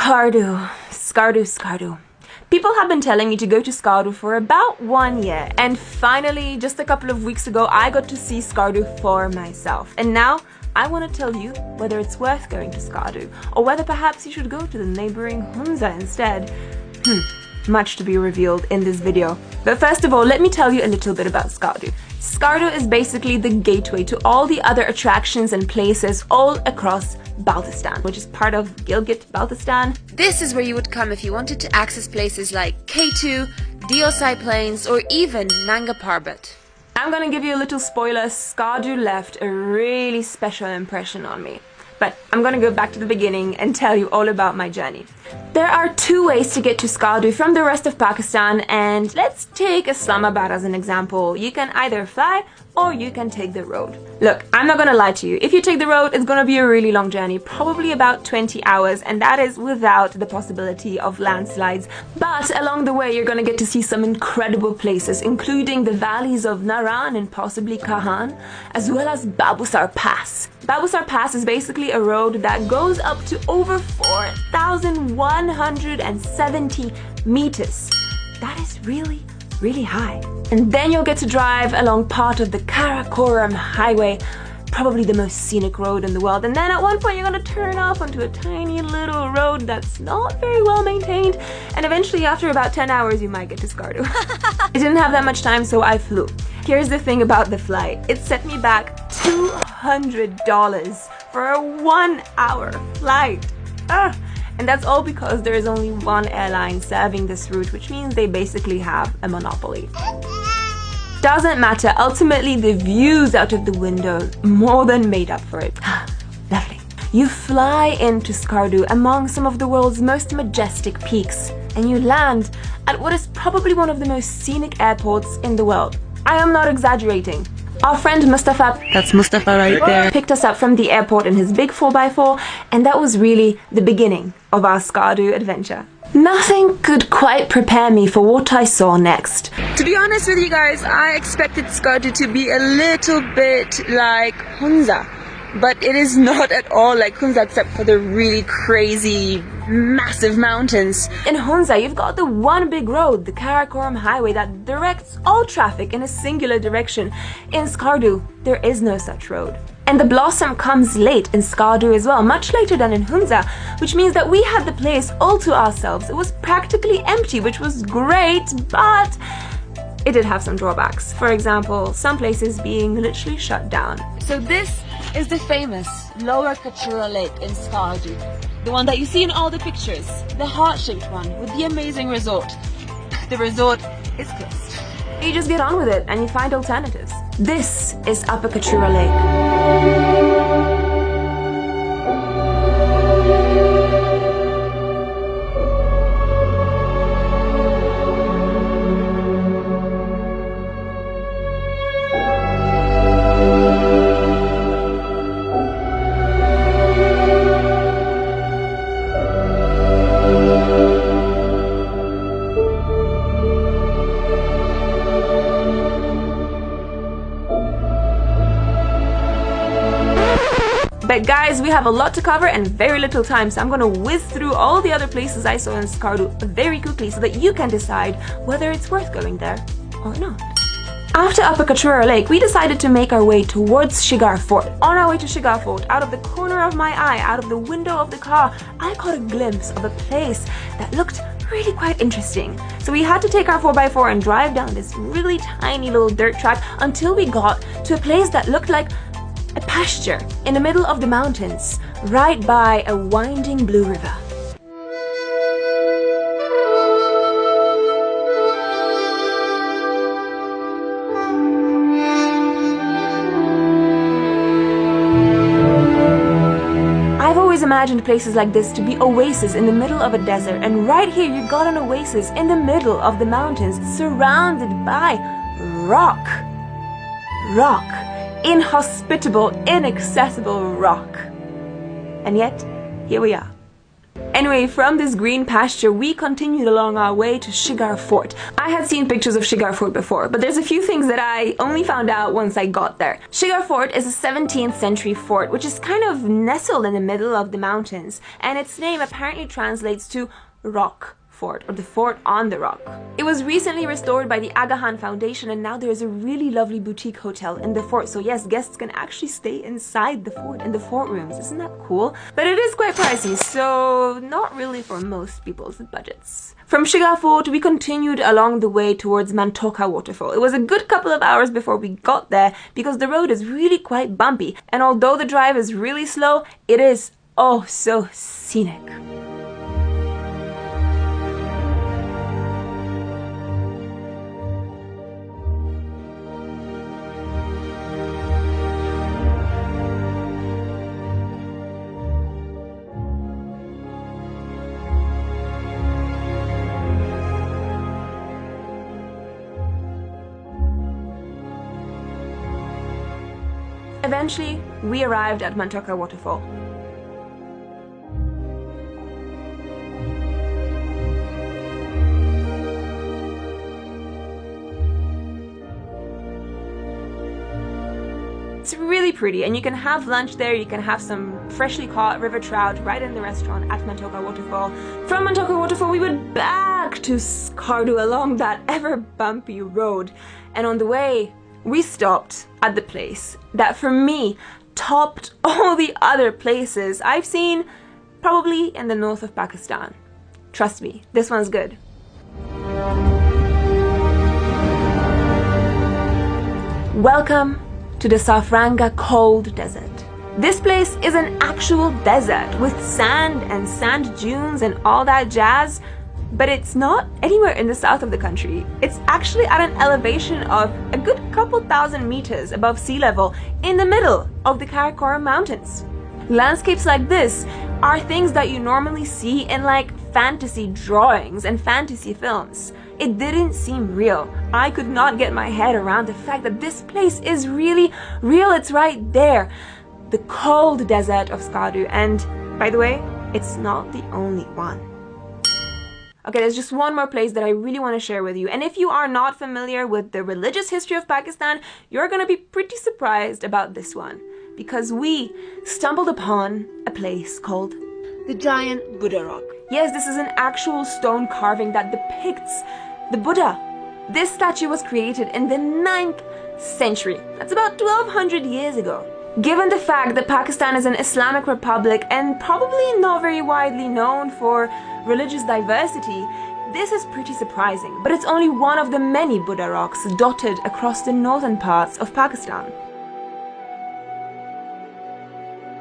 Skardu. Skardu. People have been telling me to go to Skardu for about 1 year, and finally, just a couple of weeks ago, I got to see Skardu for myself. And now, I want to tell you whether it's worth going to Skardu, or whether perhaps you should go to the neighboring Hunza instead. Much to be revealed in this video. But first of all, let me tell you a little bit about Skardu. Skardu is basically the gateway to all the other attractions and places all across Baltistan, which is part of Gilgit-Baltistan. This is where you would come if you wanted to access places like K2, Deosai Plains, or even Nanga Parbat. I'm gonna give you a little spoiler. Skardu left a really special impression on me. But I'm gonna go back to the beginning and tell you all about my journey. There are 2 ways to get to Skardu from the rest of Pakistan, and let's take Islamabad as an example. You can either fly or you can take the road. Look, I'm not gonna lie to you. If you take the road, it's gonna be a really long journey, probably about 20 hours, and that is without the possibility of landslides. But along the way, you're gonna get to see some incredible places, including the valleys of Naran and possibly Kahan, as well as Babusar Pass. Babusar Pass is basically a road that goes up to over 4,170 meters. That is really high. And then you'll get to drive along part of the Karakoram Highway, probably the most scenic road in the world. And then at one point you're gonna turn off onto a tiny little road that's not very well maintained. And eventually after about 10 hours you might get to Skardu. I didn't have that much time, so I flew. Here's the thing about the flight. It set me back $200 for a 1-hour flight. And that's all because there is only one airline serving this route, which means they basically have a monopoly. Doesn't matter, ultimately the views out of the window more than made up for it. Lovely. You fly into Skardu among some of the world's most majestic peaks, and you land at what is probably one of the most scenic airports in the world. I am not exaggerating. Our friend Mustafa, that's Mustafa right there, picked us up from the airport in his big 4x4, and that was really the beginning of our Skardu adventure. Nothing could quite prepare me for what I saw next. To be honest with you guys, I expected Skardu to be a little bit like Hunza, but it is not at all like Hunza except for the really crazy, massive mountains. In Hunza, you've got the one big road, the Karakoram Highway, that directs all traffic in a singular direction. In Skardu, there is no such road. And the blossom comes late in Skardu as well, much later than in Hunza, which means that we had the place all to ourselves. It was practically empty, which was great, but it did have some drawbacks. For example, some places being literally shut down. So this is the famous Lower Kachura Lake in Skardu. The one that you see in all the pictures. The heart-shaped one with the amazing resort. The resort is closed. You just get on with it and you find alternatives. This is Upper Kachura Lake. But guys, we have a lot to cover and very little time, so I'm gonna whiz through all the other places I saw in Skardu very quickly so that you can decide whether it's worth going there or not. After Upper Kachura Lake, we decided to make our way towards Shigar Fort. On our way to Shigar Fort, out of the corner of my eye, out of the window of the car, I caught a glimpse of a place that looked really quite interesting. So we had to take our 4x4 and drive down this really tiny little dirt track until we got to a place that looked like a pasture in the middle of the mountains, right by a winding blue river. I've always imagined places like this to be oases in the middle of a desert, and right here you got an oasis in the middle of the mountains, surrounded by rock. Inhospitable, inaccessible rock. And yet, here we are. Anyway, from this green pasture, we continued along our way to Shigar Fort. I had seen pictures of Shigar Fort before, but there's a few things that I only found out once I got there. Shigar Fort is a 17th century fort, which is kind of nestled in the middle of the mountains, and its name apparently translates to rock fort, or the fort on the rock. It was recently restored by the Aga Khan Foundation, and now there's a really lovely boutique hotel in the fort, so yes, guests can actually stay inside the fort, in the fort rooms. Isn't that cool? But it is quite pricey, so not really for most people's budgets. From Shigar Fort, we continued along the way towards Mantoka Waterfall. It was a good couple of hours before we got there because the road is really quite bumpy, and although the drive is really slow, it is oh so scenic. Eventually, we arrived at Mantoka Waterfall. It's really pretty, and you can have lunch there, you can have some freshly caught river trout right in the restaurant at Mantoka Waterfall. From Mantoka Waterfall, we went back to Skardu along that ever bumpy road, and on the way, we stopped at the place that for me topped all the other places I've seen probably in the north of Pakistan. Trust me, this one's good. Welcome to the Safranga Cold Desert. This place is an actual desert with sand and sand dunes and all that jazz. But it's not anywhere in the south of the country. It's actually at an elevation of a good couple thousand meters above sea level in the middle of the Karakoram Mountains. Landscapes like this are things that you normally see in like fantasy drawings and fantasy films. It didn't seem real. I could not get my head around the fact that this place is really real. It's right there. The cold desert of Skardu. And by the way, it's not the only one. Okay, there's just one more place that I really want to share with you. And if you are not familiar with the religious history of Pakistan, you're going to be pretty surprised about this one. Because we stumbled upon a place called the Giant Buddha Rock. Yes, this is an actual stone carving that depicts the Buddha. This statue was created in the 9th century. That's about 1200 years ago. Given the fact that Pakistan is an Islamic republic and probably not very widely known for religious diversity, this is pretty surprising. But it's only one of the many Buddha rocks dotted across the northern parts of Pakistan.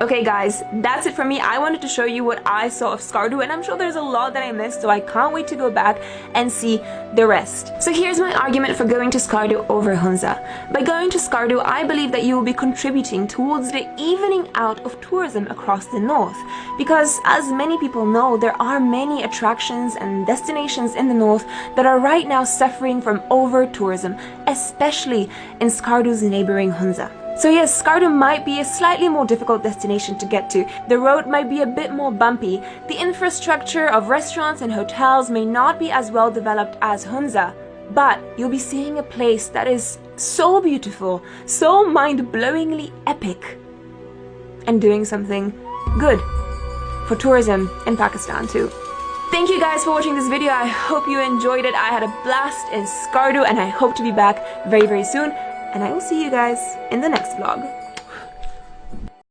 Okay guys, that's it from me. I wanted to show you what I saw of Skardu, and I'm sure there's a lot that I missed, so I can't wait to go back and see the rest. So here's my argument for going to Skardu over Hunza. By going to Skardu, I believe that you will be contributing towards the evening out of tourism across the north. Because as many people know, there are many attractions and destinations in the north that are right now suffering from over-tourism, especially in Skardu's neighboring Hunza. So yes, Skardu might be a slightly more difficult destination to get to. The road might be a bit more bumpy. The infrastructure of restaurants and hotels may not be as well developed as Hunza. But you'll be seeing a place that is so beautiful, so mind-blowingly epic, and doing something good for tourism in Pakistan too. Thank you guys for watching this video. I hope you enjoyed it. I had a blast in Skardu, and I hope to be back very, very soon. And I will see you guys in the next vlog.